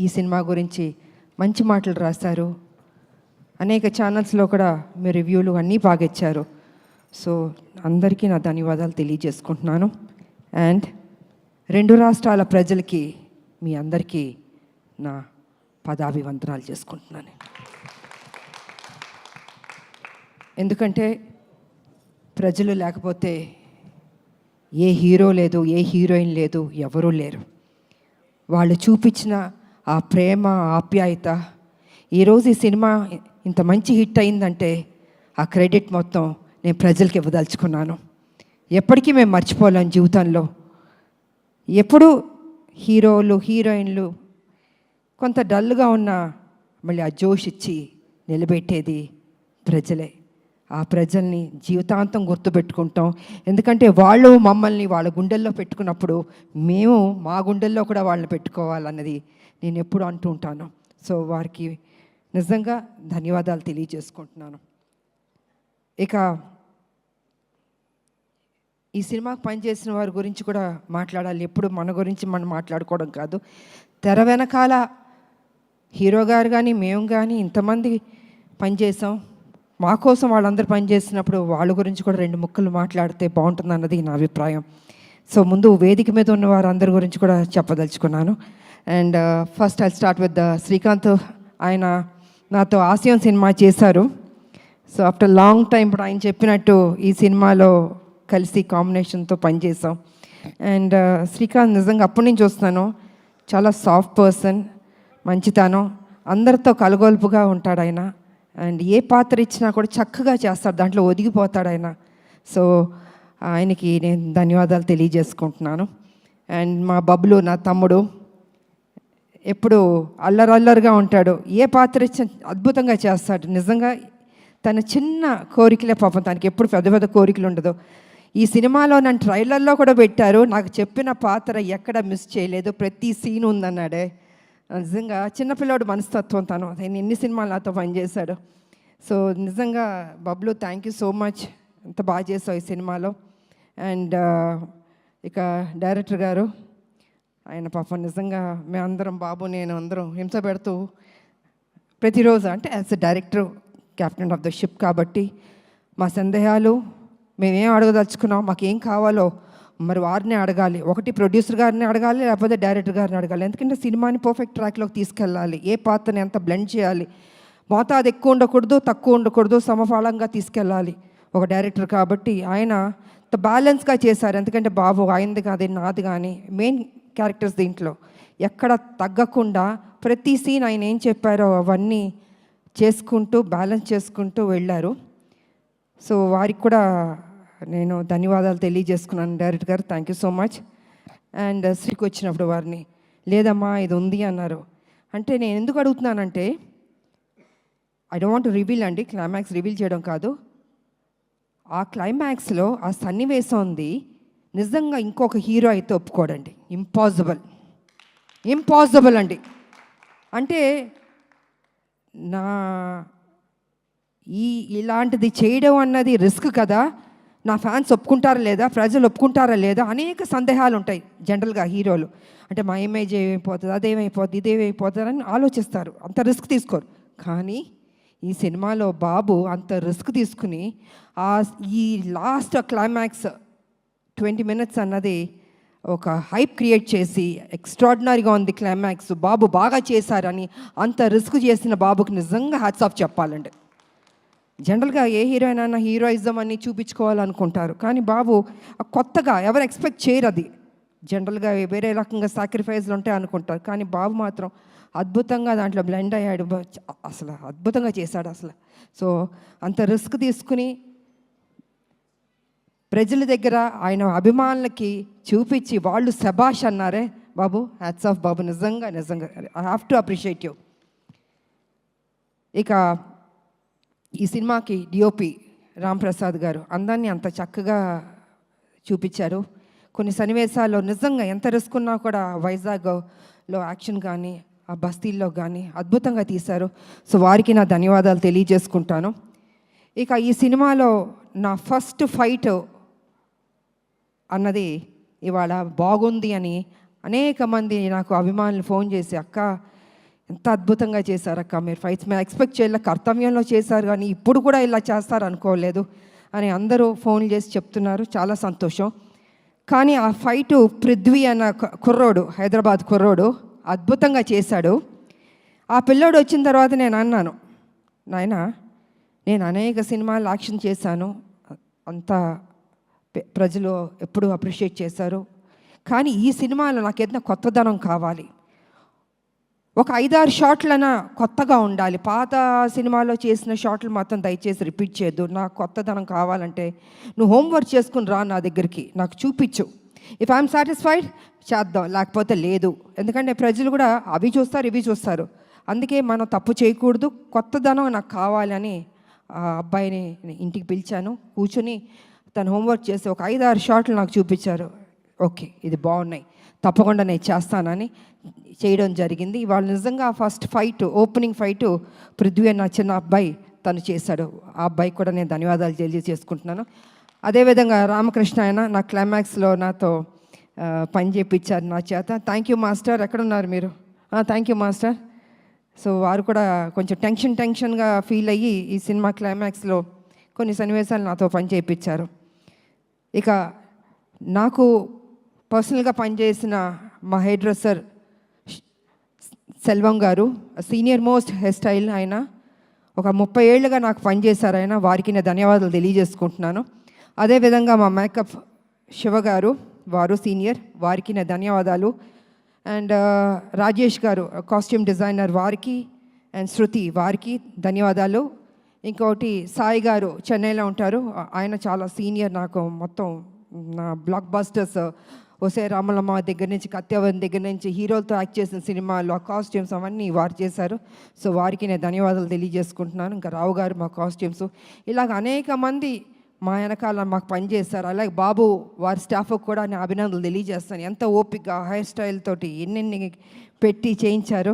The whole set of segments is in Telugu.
ఈ సినిమా గురించి మంచి మాటలు రాశారు. అనేక ఛానల్స్లో కూడా మీ రివ్యూలు అన్నీ బాగా ఇచ్చారు. సో అందరికీ నా ధన్యవాదాలు తెలియజేసుకుంటున్నాను. అండ్ 2 రాష్ట్రాల ప్రజలకి మీ అందరికీ నా పదాభివందనాలు చేసుకుంటున్నాను. ఎందుకంటే ప్రజలు లేకపోతే ఏ హీరో లేదు, ఏ హీరోయిన్ లేదు, ఎవరూ లేరు. వాళ్ళు చూపించిన ఆ ప్రేమ, ఆప్యాయత, ఈరోజు ఈ సినిమా ఇంత మంచి హిట్ అయిందంటే ఆ క్రెడిట్ మొత్తం నేను ప్రజలకి ఇవ్వదలుచుకున్నాను. ఎప్పటికీ మేము మర్చిపోలేం జీవితంలో. ఎప్పుడు హీరోలు, హీరోయిన్లు కొంత డల్గా ఉన్న మళ్ళీ ఆ జోష్ ఇచ్చి నిలబెట్టేది ప్రజలే. ఆ ప్రజల్ని జీవితాంతం గుర్తుపెట్టుకుంటాం. ఎందుకంటే వాళ్ళు మమ్మల్ని వాళ్ళ గుండెల్లో పెట్టుకున్నప్పుడు మేము మా గుండెల్లో కూడా వాళ్ళని పెట్టుకోవాలన్నది నేను ఎప్పుడు అంటూ ఉంటాను. సో వారికి నిజంగా ధన్యవాదాలు తెలియజేసుకుంటున్నాను. ఇక ఈ సినిమాకు పనిచేసిన వారి గురించి కూడా మాట్లాడాలి. ఎప్పుడు మన గురించి మనం మాట్లాడుకోవడం కాదు. తెర వెనకాల హీరో గారు కానీ మేము కానీ ఇంతమంది పనిచేసాం. మా కోసం వాళ్ళందరూ పనిచేసినప్పుడు వాళ్ళ గురించి కూడా 2 ముక్కలు మాట్లాడితే బాగుంటుంది అన్నది నా అభిప్రాయం. సో ముందు వేదిక మీద ఉన్న వారందరి గురించి కూడా చెప్పదలుచుకున్నాను. And first I start with Srikanth. ఆయన నాతో ఆసియన్ సినిమా చేశారు. సో ఆఫ్టర్ లాంగ్ టైం ఇప్పుడు ఆయన చెప్పినట్టు ఈ సినిమాలో కలిసి కాంబినేషన్తో పనిచేసాం. అండ్ శ్రీకాంత్ నిజంగా అప్పటి నుంచి చూస్తున్నాను, చాలా సాఫ్ట్ పర్సన్, మంచితనం, అందరితో కలగొలుపుగా ఉంటాడు ఆయన. అండ్ ఏ పాత్ర ఇచ్చినా కూడా చక్కగా చేస్తాడు, దాంట్లో ఒదిగిపోతాడు ఆయన. సో ఆయనకి నేను ధన్యవాదాలు తెలియజేసుకుంటున్నాను. అండ్ మా బబ్లు నా తమ్ముడు ఎప్పుడు అల్లరల్లరిగా ఉంటాడు, ఏ పాత్ర ఇచ్చినా అద్భుతంగా చేస్తాడు. నిజంగా తన చిన్న కోరికలే పాపం, తనకి ఎప్పుడు పెద్ద పెద్ద కోరికలు ఉండదు. ఈ సినిమాలో నన్ను ట్రైలర్లో కూడా పెట్టారు, నాకు చెప్పిన పాత్ర ఎక్కడ మిస్ చేయలేదు, ప్రతి సీన్ ఉందన్నాడే. నిజంగా చిన్నపిల్లాడు మనస్తత్వం తను. ఆయన ఎన్ని సినిమాలు నాతో పనిచేశాడు. సో నిజంగా Bablu thank you so much, ఎంత బాగా చేసావు ఈ సినిమాలో. అండ్ ఇక డైరెక్టర్ గారు, ఆయన పాపం నిజంగా మేమందరం, బాబు నేను అందరం హింస పెడుతూ ప్రతిరోజు, అంటే as a director, captain of the ship కాబట్టి మా సందేహాలు మేమేం అడగదలుచుకున్నాం, మాకేం కావాలో మరి వారిని అడగాలి. ఒకటి ప్రొడ్యూసర్ గారిని అడగాలి, లేకపోతే డైరెక్టర్ గారిని అడగాలి. ఎందుకంటే సినిమాని పర్ఫెక్ట్ ట్రాక్లోకి తీసుకెళ్ళాలి. ఏ పాత్రని ఎంత బ్లెండ్ చేయాలి, మోతాదు ఎక్కువ ఉండకూడదు, తక్కువ ఉండకూడదు, సమఫలంగా తీసుకెళ్ళాలి ఒక డైరెక్టర్ కాబట్టి. ఆయన బ్యాలెన్స్గా చేశారు. ఎందుకంటే బాబు ఆయనది కాదు, నాది కానీ మెయిన్ క్యారెక్టర్స్ దీంట్లో ఎక్కడ తగ్గకుండా ప్రతి సీన్ ఆయన ఏం చెప్పారో అవన్నీ చేసుకుంటూ బ్యాలెన్స్ చేసుకుంటూ వెళ్ళారు. సో వారికి కూడా నేను ధన్యవాదాలు తెలియజేసుకున్నాను. డైరెక్టర్ గారు thank you so much. And శ్రీకి వచ్చినప్పుడు వారిని లేదమ్మా ఇది ఉంది అన్నారు. అంటే నేను ఎందుకు అడుగుతున్నానంటే, I don't want to reveal అండి, క్లైమాక్స్ రివీల్ చేయడం కాదు. ఆ క్లైమాక్స్లో ఆ సన్నివేశం ఉంది, నిజంగా ఇంకొక హీరో అయితే ఒప్పుకోడండి. ఇంపాసిబుల్ అండి. అంటే నా ఇలాంటిది చేయడం అన్నది రిస్క్ కదా, నా ఫ్యాన్స్ ఒప్పుకుంటారా లేదా, ప్రజలు ఒప్పుకుంటారా లేదా, అనేక సందేహాలు ఉంటాయి జనరల్గా హీరోలు. అంటే మా ఇమేజ్ ఏమైపోతుంది, అదేమైపోతుంది, ఇదేమైపోతుంది అని ఆలోచిస్తారు, అంత రిస్క్ తీసుకోరు. కానీ ఈ సినిమాలో బాబు అంత రిస్క్ తీసుకుని ఈ లాస్ట్ క్లైమాక్స్ 20 minutes అన్నది ఒక హైప్ క్రియేట్ చేసి ఎక్స్ట్రాడినరీగా ఉంది క్లైమాక్స్, బాబు బాగా చేశారని అంత రిస్క్ చేసిన బాబుకి నిజంగా హ్యాట్స్ ఆఫ్ చెప్పాలండి. జనరల్గా ఏ హీరోయిన్ అయినా హీరోయిజం అని చూపించుకోవాలనుకుంటారు, కానీ బాబు కొత్తగా ఎవరు ఎక్స్పెక్ట్ చేయరు. అది జనరల్గా వేరే రకంగా సాక్రిఫైస్లు ఉంటాయి అనుకుంటారు, కానీ బాబు మాత్రం అద్భుతంగా దాంట్లో బ్లెండ్ అయ్యాడు, అసలు అద్భుతంగా చేశాడు అసలు. సో అంత రిస్క్ తీసుకుని ప్రజల దగ్గర ఆయన అభిమానులకి చూపించి వాళ్ళు శబాష్ అన్నారే బాబు, హ్యాట్స్ ఆఫ్ బాబు, నిజంగా I have to appreciate you. ఇక ఈ సినిమాకి డిఓపి రాంప్రసాద్ గారు అందాన్ని అంత చక్కగా చూపించారు. కొన్ని సన్నివేశాల్లో నిజంగా ఎంత రిస్క్ ఉన్నా కూడా వైజాగ్లో యాక్షన్ కానీ ఆ బస్తీల్లో కానీ అద్భుతంగా తీశారు. సో వారికి నా ధన్యవాదాలు తెలియజేసుకుంటాను. ఇక ఈ సినిమాలో నా ఫస్ట్ ఫైట్ అన్నది ఇవాళ బాగుంది అని అనేక మంది నాకు అభిమానులు ఫోన్ చేసి, అక్క ఎంత అద్భుతంగా చేశారక్క మీరు ఫైట్స్. మేము ఎక్స్పెక్ట్ చేయలే, కర్తవ్యంలో చేశారు కానీ ఇప్పుడు కూడా ఇలా చేస్తారు అనుకోలేదు అని అందరూ ఫోన్ చేసి చెప్తున్నారు. చాలా సంతోషం. కానీ ఆ ఫైటు పృథ్వీ అన్న కుర్రోడు, హైదరాబాద్ కుర్రోడు అద్భుతంగా చేశాడు. ఆ పిల్లోడు వచ్చిన తర్వాత నేను అన్నాను, నాయన నేను అనేక సినిమాలు యాక్షన్ చేశాను, అంతా ప్రజలు ఎప్పుడూ అప్రిషియేట్ చేశారు, కానీ ఈ సినిమాలో నాకు ఏదైనా కొత్తదనం కావాలి, ఒక 5-6 షాట్లైనా కొత్తగా ఉండాలి, పాత సినిమాలో చేసిన షాట్లు మాత్రం దయచేసి రిపీట్ చేయొద్దు, నాకు కొత్తదనం కావాలంటే నువ్వు హోంవర్క్ చేసుకుని రా నా దగ్గరికి, నాకు చూపించు, ఇఫ్ ఐఎమ్ సాటిస్ఫైడ్ చేద్దాం, లేకపోతే లేదు. ఎందుకంటే ప్రజలు కూడా అవి చూస్తారు ఇవి చూస్తారు, అందుకే మనం తప్పు చేయకూడదు, కొత్తదనం నాకు కావాలని ఆ అబ్బాయిని ఇంటికి పిలిచాను. కూర్చొని తను హోంవర్క్ చేసి ఒక 5-6 షాట్లు నాకు చూపించారు. ఓకే ఇది బాగున్నాయి, తప్పకుండా నేను చేస్తానని చేయడం జరిగింది. ఇవాళ నిజంగా first fight, opening fight Prithvi అన్న చిన్న అబ్బాయి తను చేశాడు. ఆ అబ్బాయికి కూడా నేను ధన్యవాదాలు తెలియజేసుకుంటున్నాను. అదేవిధంగా రామకృష్ణ ఆయన నా క్లైమాక్స్లో నాతో పని చేయించారు నా చేత. Thank you master. ఎక్కడున్నారు మీరు? Thank you master. సో వారు కూడా కొంచెం టెన్షన్గా ఫీల్ అయ్యి ఈ సినిమా క్లైమాక్స్లో కొన్ని సన్నివేశాలు నాతో పని చేయించారు. ఇక నాకు పర్సనల్గా పనిచేసిన మా హెయిర్ డ్రెస్సర్ సెల్వం గారు, సీనియర్ మోస్ట్ హెయిర్ స్టైల్, ఆయన ఒక 30 ఏళ్ళుగా నాకు పనిచేశారు. ఆయన వారికి నేను ధన్యవాదాలు తెలియజేసుకుంటున్నాను. అదేవిధంగా మా మేకప్ శివ గారు, వారు సీనియర్, వారికి నేను ధన్యవాదాలు. అండ్ రాజేష్ గారు కాస్ట్యూమ్ డిజైనర్, వారికి, అండ్ శృతి వారికి ధన్యవాదాలు. ఇంకోటి సాయి గారు చెన్నైలో ఉంటారు, ఆయన చాలా సీనియర్, నాకు మొత్తం నా బ్లాక్ బస్టర్స్ ఒసే రామలమ్మ దగ్గర నుంచి, కత్యవన్ దగ్గర నుంచి, హీరోలతో యాక్ట్ చేసిన సినిమాలు ఆ కాస్ట్యూమ్స్ అవన్నీ వారు చేశారు. సో వారికి నేను ధన్యవాదాలు తెలియజేసుకుంటున్నాను. ఇంకా రావు గారు మా కాస్ట్యూమ్స్, ఇలాగ అనేక మంది మా వెనకాల మాకు పనిచేస్తారు. అలాగే బాబు వారి స్టాఫ్కి కూడా నేను అభినందనలు తెలియజేస్తాను. ఎంత ఓపికగా హెయిర్ స్టైల్ తోటి ఎన్నెన్ని పెట్టి చేయించారు.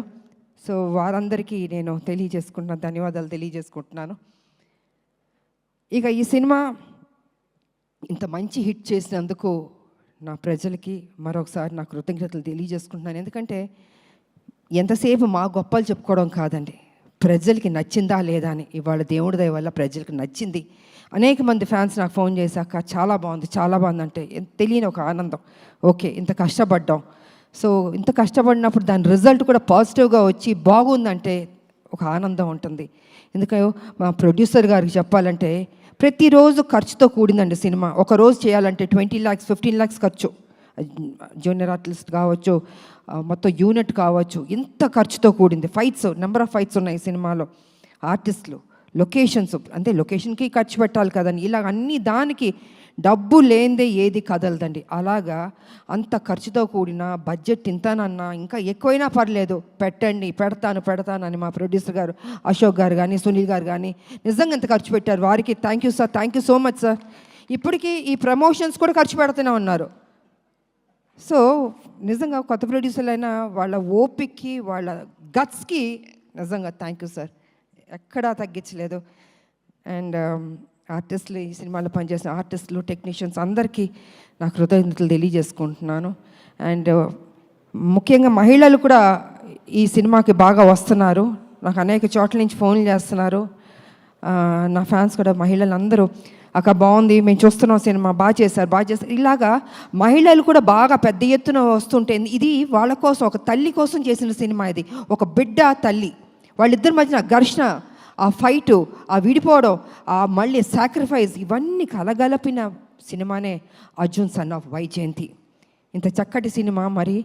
సో వారందరికీ నేను తెలియజేసుకుంటున్నాను, ధన్యవాదాలు తెలియజేసుకుంటున్నాను. ఇక ఈ సినిమా ఇంత మంచి హిట్ చేసినందుకు నా ప్రజలకి మరొకసారి నా కృతజ్ఞతలు తెలియజేసుకుంటున్నాను. ఎందుకంటే ఎంతసేపు మా గొప్పలు చెప్పుకోవడం కాదండి, ప్రజలకి నచ్చిందా లేదా అని. ఇవాళ దేవుడి దయ వల్ల ప్రజలకు నచ్చింది. అనేక మంది ఫ్యాన్స్ నాకు ఫోన్ చేశాక చాలా బాగుంది, చాలా బాగుంది అంటే తెలియని ఒక ఆనందం. ఓకే ఇంత కష్టపడ్డాం, సో ఇంత కష్టపడినప్పుడు దాని రిజల్ట్ కూడా పాజిటివ్గా వచ్చి బాగుందంటే ఒక ఆనందం ఉంటుంది. ఎందుకంటే మా ప్రొడ్యూసర్ గారికి చెప్పాలంటే ప్రతిరోజు ఖర్చుతో కూడిందండి సినిమా. ఒక రోజు చేయాలంటే 20 lakhs 15 lakhs ఖర్చు, జూనియర్ ఆర్టిస్ట్ కావచ్చు, మొత్తం యూనిట్ కావచ్చు, ఇంత ఖర్చుతో కూడింది. ఫైట్స్, నెంబర్ ఆఫ్ ఫైట్స్ ఉన్నాయి సినిమాలో, ఆర్టిస్టులు, లొకేషన్స్, అంటే లొకేషన్కి ఖర్చు పెట్టాలి కదండి. ఇలా అన్ని దానికి డబ్బు లేనిదే ఏది కదలదండి. అలాగా అంత ఖర్చుతో కూడిన బడ్జెట్ ఇంతనన్నా ఇంకా ఎక్కువైనా పర్లేదు పెట్టండి, పెడతాను అని మా ప్రొడ్యూసర్ గారు అశోక్ గారు కానీ సునీల్ గారు కానీ నిజంగా ఎంత ఖర్చు పెట్టారు. వారికి thank you sir, thank you so much sir. ఇప్పటికీ ఈ ప్రమోషన్స్ కూడా ఖర్చు పెడుతూనే ఉన్నారు. సో నిజంగా కొత్త ప్రొడ్యూసర్లు అయినా వాళ్ళ ఓపిక్కి, వాళ్ళ గట్స్కి నిజంగా థ్యాంక్ యూ సార్, ఎక్కడా తగ్గించలేదు. అండ్ ఆర్టిస్టులు, ఈ సినిమాలో పనిచేసిన ఆర్టిస్టులు, టెక్నీషియన్స్ అందరికీ నా కృతజ్ఞతలు తెలియజేసుకుంటున్నాను. అండ్ ముఖ్యంగా మహిళలు కూడా ఈ సినిమాకి బాగా వస్తున్నారు. నాకు అనేక చోట్ల నుంచి ఫోన్లు చేస్తున్నారు నా ఫ్యాన్స్ కూడా. మహిళలు అందరూ అక్క బాగుంది, మేము చూస్తున్నాం సినిమా, బాగా చేశారు. ఇలాగా మహిళలు కూడా బాగా పెద్ద ఎత్తున వస్తుంటే ఇది వాళ్ళ కోసం, ఒక తల్లి కోసం చేసిన సినిమా ఇది. ఒక బిడ్డ, తల్లి, వాళ్ళిద్దరి మధ్యన ఘర్షణ, ఆ ఫైటు, ఆ విడిపోవడం, ఆ మళ్ళీ సాక్రిఫైస్, ఇవన్నీ కలగలిపిన సినిమానే అర్జున్ సన్ ఆఫ్ వైజయంతి. ఇంత చక్కటి సినిమా మరి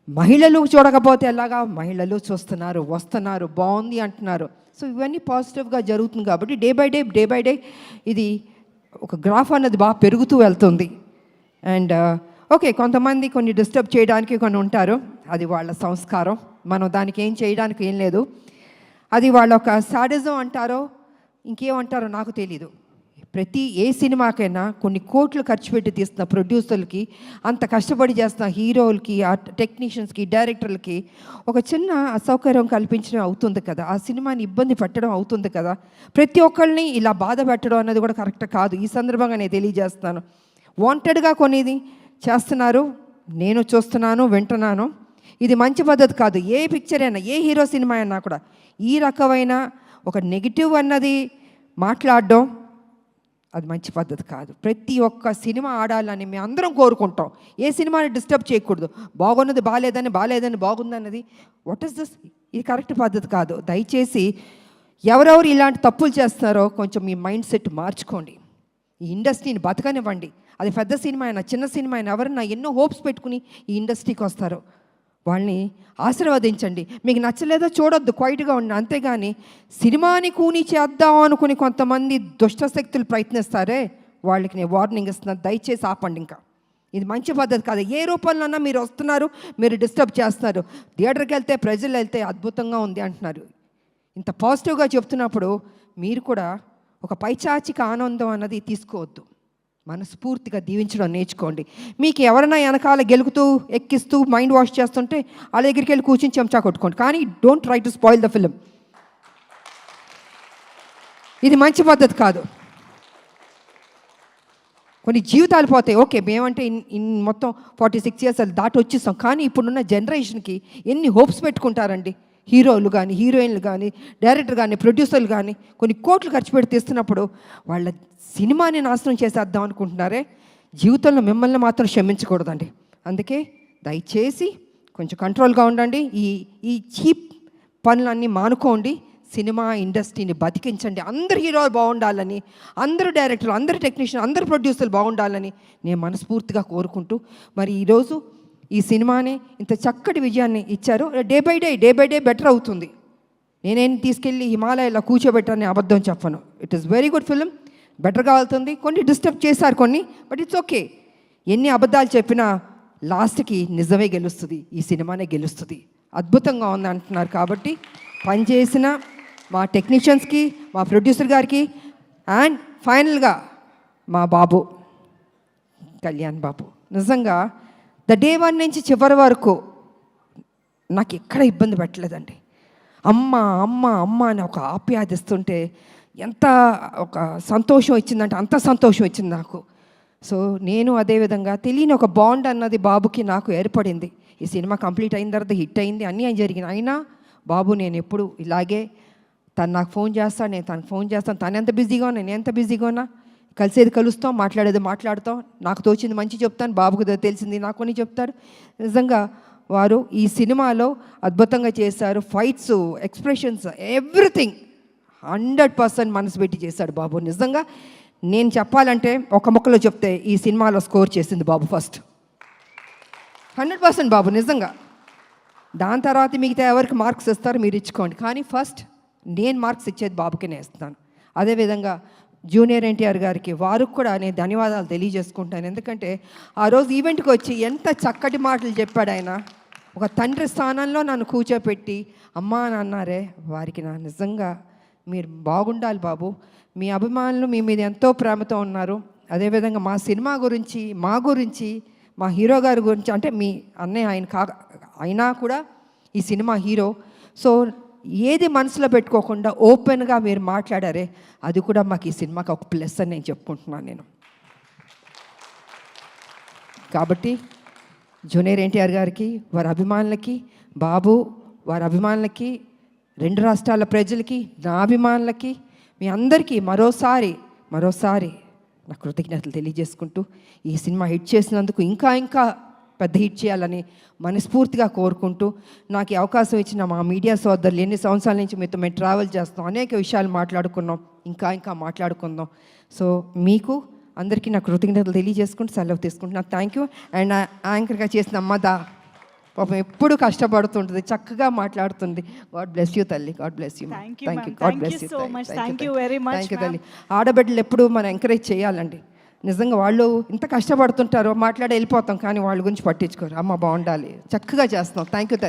మహిళలు చూడకపోతే ఎలాగా? మహిళలు చూస్తున్నారు, వస్తున్నారు, బాగుంది అంటున్నారు. సో ఇవన్నీ పాజిటివ్గా జరుగుతుంది కాబట్టి డే బై డే ఇది ఒక గ్రాఫ్ అన్నది బాగా పెరుగుతూ వెళ్తుంది. అండ్ ఓకే, కొంతమంది కొన్ని డిస్టర్బ్ చేయడానికి కొన్ని ఉంటారు, అది వాళ్ళ సంస్కారం, మనం దానికి ఏం చేయడానికి ఏం లేదు. అది వాళ్ళ ఒక సాడిజం అంటారో ఇంకేమంటారో నాకు తెలీదు. ప్రతి ఏ సినిమాకైనా కొన్ని కోట్లు ఖర్చు పెట్టి తీస్తున్న ప్రొడ్యూసర్లకి, అంత కష్టపడి చేస్తున్న హీరోలకి, ఆ టెక్నీషియన్స్కి, డైరెక్టర్లకి ఒక చిన్న అసౌకర్యం కల్పించడం అవుతుంది కదా, ఆ సినిమాని ఇబ్బంది పెట్టడం అవుతుంది కదా. ప్రతి ఒక్కరిని ఇలా బాధ పెట్టడం అన్నది కూడా కరెక్ట్ కాదు. ఈ సందర్భంగా నేను తెలియజేస్తున్నాను, వాంటెడ్గా కొనేది చేస్తున్నారు, నేను చూస్తున్నాను, వింటున్నాను. ఇది మంచి పద్ధతి కాదు. ఏ పిక్చర్ అయినా, ఏ హీరో సినిమా అయినా కూడా ఈ రకమైన ఒక నెగిటివ్ అన్నది మాట్లాడడం అది మంచి పద్ధతి కాదు. ప్రతి ఒక్క సినిమా ఆడాలని మేము అందరం కోరుకుంటాం. ఏ సినిమాని డిస్టర్బ్ చేయకూడదు. బాగున్నది బాగాలేదని బాగుందన్నది వాట్ ఈస్ దిస్? ఇది కరెక్ట్ పద్ధతి కాదు. దయచేసి ఎవరెవరు ఇలాంటి తప్పులు చేస్తున్నారో కొంచెం మీ మైండ్ సెట్ మార్చుకోండి. ఈ ఇండస్ట్రీని బతకనివ్వండి. అది పెద్ద సినిమా అయినా చిన్న సినిమా అయినా ఎవరన్నా ఎన్నో హోప్స్ పెట్టుకుని ఈ ఇండస్ట్రీకి వస్తారో వాళ్ళని ఆశీర్వదించండి. మీకు నచ్చలేదో చూడొద్దు, క్వైట్గా ఉండి. అంతేగాని సినిమాని కూని చేద్దాం అనుకుని కొంతమంది దుష్టశక్తులు ప్రయత్నిస్తారే వాళ్ళకి నేను వార్నింగ్ ఇస్తున్నాను. దయచేసి ఆపండి. ఇంకా ఇది మంచి పద్ధతి కాదు. ఏ రూపంలోనన్నా మీరు వస్తున్నారు, మీరు డిస్టర్బ్ చేస్తున్నారు. థియేటర్కి వెళ్తే ప్రజలు వెళ్తే అద్భుతంగా ఉంది అంటున్నారు. ఇంత పాజిటివ్గా చెప్తున్నప్పుడు మీరు కూడా ఒక పైచాచిక ఆనందం అన్నది తీసుకోవద్దు. మనస్ఫూర్తిగా దీవించడం నేర్చుకోండి. మీకు ఎవరైనా వెనకాల గెలుకుతూ ఎక్కిస్తూ మైండ్ వాష్ చేస్తుంటే వాళ్ళ దగ్గరికి వెళ్ళి కూర్చొని చెంచా కొట్టుకోండి. కానీ don't try to spoil the film. ఇది మంచి పద్ధతి కాదు. కొన్ని జీవితాలు పోతాయి. ఓకే, మేమంటే మొత్తం 46 years దాటి వచ్చేస్తాం. కానీ ఇప్పుడున్న జనరేషన్కి ఎన్ని హోప్స్ పెట్టుకుంటారండి. హీరోలు కానీ, హీరోయిన్లు కానీ, డైరెక్టర్ కానీ, ప్రొడ్యూసర్లు కానీ కొన్ని కోట్లు ఖర్చు పెట్టి తీస్తున్నప్పుడు వాళ్ళ సినిమాని నాశనం చేసేద్దాం అనుకుంటున్నారే. జీవితంలో మిమ్మల్ని మాత్రం క్షమించకూడదండి. అందుకే దయచేసి కొంచెం కంట్రోల్గా ఉండండి. ఈ చీప్ పనులన్నీ మానుకోండి. సినిమా ఇండస్ట్రీని బతికించండి. అందరు హీరోలు బాగుండాలని, అందరు డైరెక్టర్లు, అందరు టెక్నీషియన్, అందరు ప్రొడ్యూసర్లు బాగుండాలని నేను మనస్ఫూర్తిగా కోరుకుంటూ మరి ఈరోజు ఈ సినిమాని ఇంత చక్కటి విజయాన్ని ఇచ్చారు. డే బై డే బెటర్ అవుతుంది. నేనేం తీసుకెళ్ళి హిమాలయాలో కూర్చోబెట్టాలని అబద్ధం చెప్పను. It is very good film. బెటర్గా వెళ్తుంది. కొన్ని డిస్టర్బ్ చేశారు కొన్ని, బట్ ఇట్స్ ఓకే. ఎన్ని అబద్ధాలు చెప్పినా లాస్ట్కి నిజమే గెలుస్తుంది. ఈ సినిమానే గెలుస్తుంది. అద్భుతంగా ఉంది అంటున్నారు. కాబట్టి పనిచేసిన మా టెక్నీషియన్స్కి, మా ప్రొడ్యూసర్ గారికి అండ్ ఫైనల్గా మా బాబు కళ్యాణ్ బాబు, నిజంగా ద డే 1 నుంచి చివరి వరకు నాకు ఎక్కడ ఇబ్బంది పెట్టలేదండి. అమ్మ అమ్మ అమ్మ అని ఒక ఆప్యాదిస్తుంటే ఎంత ఒక సంతోషం ఇచ్చిందంటే అంత సంతోషం ఇచ్చింది నాకు. సో నేను అదేవిధంగా తెలియని ఒక బాండ్ అన్నది బాబుకి నాకు ఏర్పడింది. ఈ సినిమా కంప్లీట్ అయిన తర్వాత హిట్ అయింది, అన్నీ జరిగింది. అయినా బాబు నేను ఎప్పుడు ఇలాగే తను నాకు ఫోన్ చేస్తాను, నేను తనకు ఫోన్ చేస్తాను. తను ఎంత బిజీగా ఉన్నా, నేను ఎంత బిజీగా ఉన్నా కలిసేది కలుస్తాం, మాట్లాడేది మాట్లాడతాం. నాకు తోచింది మంచి చెప్తాను, బాబుకు తెలిసింది నాకు కొన్ని చెప్తారు. నిజంగా వారు ఈ సినిమాలో అద్భుతంగా చేశారు. ఫైట్స్, ఎక్స్ప్రెషన్స్, ఎవ్రీథింగ్ 100% మనసు పెట్టి చేశాడు బాబు. నిజంగా నేను చెప్పాలంటే ఒక ముక్కలో చెప్తే ఈ సినిమాలో స్కోర్ చేసింది బాబు ఫస్ట్. 100% బాబు నిజంగా. దాని తర్వాత మిగతా ఎవరికి మార్క్స్ ఇస్తారో మీరు ఇచ్చుకోండి. కానీ ఫస్ట్ నేను మార్క్స్ ఇచ్చేది బాబుకి నేను ఇస్తాను. అదేవిధంగా జూనియర్ ఎన్టీఆర్ గారికి, వారికి కూడా నేను ధన్యవాదాలు తెలియజేసుకుంటాను. ఎందుకంటే ఆ రోజు ఈవెంట్కి వచ్చి ఎంత చక్కటి మాటలు చెప్పాడు ఆయన. ఒక తండ్రి స్థానంలో నన్ను కూర్చోపెట్టి అమ్మా అని అన్నారే, వారికి నా నిజంగా మీరు బాగుండాలి బాబు. మీ అభిమానులు మీ మీద ఎంతో ప్రేమతో ఉన్నారు. అదేవిధంగా మా సినిమా గురించి, మా గురించి, మా హీరో గారి గురించి, అంటే మీ అన్నయ్య ఆయన అయినా కూడా ఈ సినిమా హీరో. సో ఏది మనసులో పెట్టుకోకుండా ఓపెన్గా మీరు మాట్లాడారే, అది కూడా మాకు ఈ సినిమాకి ఒక ప్లస్ అని నేను చెప్పుకుంటున్నాను నేను. కాబట్టి జూనియర్ ఎన్టీఆర్ గారికి, వారి అభిమానులకి, బాబు వారి అభిమానులకి, 2 రాష్ట్రాల ప్రజలకి, నా అభిమానులకి, మీ అందరికీ మరోసారి నా కృతజ్ఞతలు తెలియజేసుకుంటూ ఈ సినిమా హిట్ చేసినందుకు ఇంకా పెద్ద హిట్ చేయాలని మనస్ఫూర్తిగా కోరుకుంటూ, నాకు ఈ అవకాశం ఇచ్చిన మా మీడియా సోదరులు, ఎన్ని సంవత్సరాల నుంచి మీతో మేము ట్రావెల్ చేస్తాం, అనేక విషయాలు మాట్లాడుకున్నాం, ఇంకా మాట్లాడుకుందాం. సో మీకు అందరికీ నా కృతజ్ఞతలు తెలియజేసుకుంటూ సెలవు తీసుకుంటున్నాను. Thank you. అండ్ యాంకర్గా చేసిన అమ్మదా పాపం ఎప్పుడు కష్టపడుతుంటుంది, చక్కగా మాట్లాడుతుంది. గాడ్ బ్లెస్ యూ తల్లి. God bless you. Thank you. God bless you. Thank you తల్లి. ఆడబిడ్డలు ఎప్పుడు మనం ఎంకరేజ్ చేయాలండి. నిజంగా వాళ్ళు ఇంత కష్టపడుతుంటారో మాట్లాడి వెళ్ళిపోతాం, కానీ వాళ్ళ గురించి పట్టించుకోరు. అమ్మ బాగుండాలి, చక్కగా చేస్తున్నాం. థ్యాంక్ యూ తల్లి.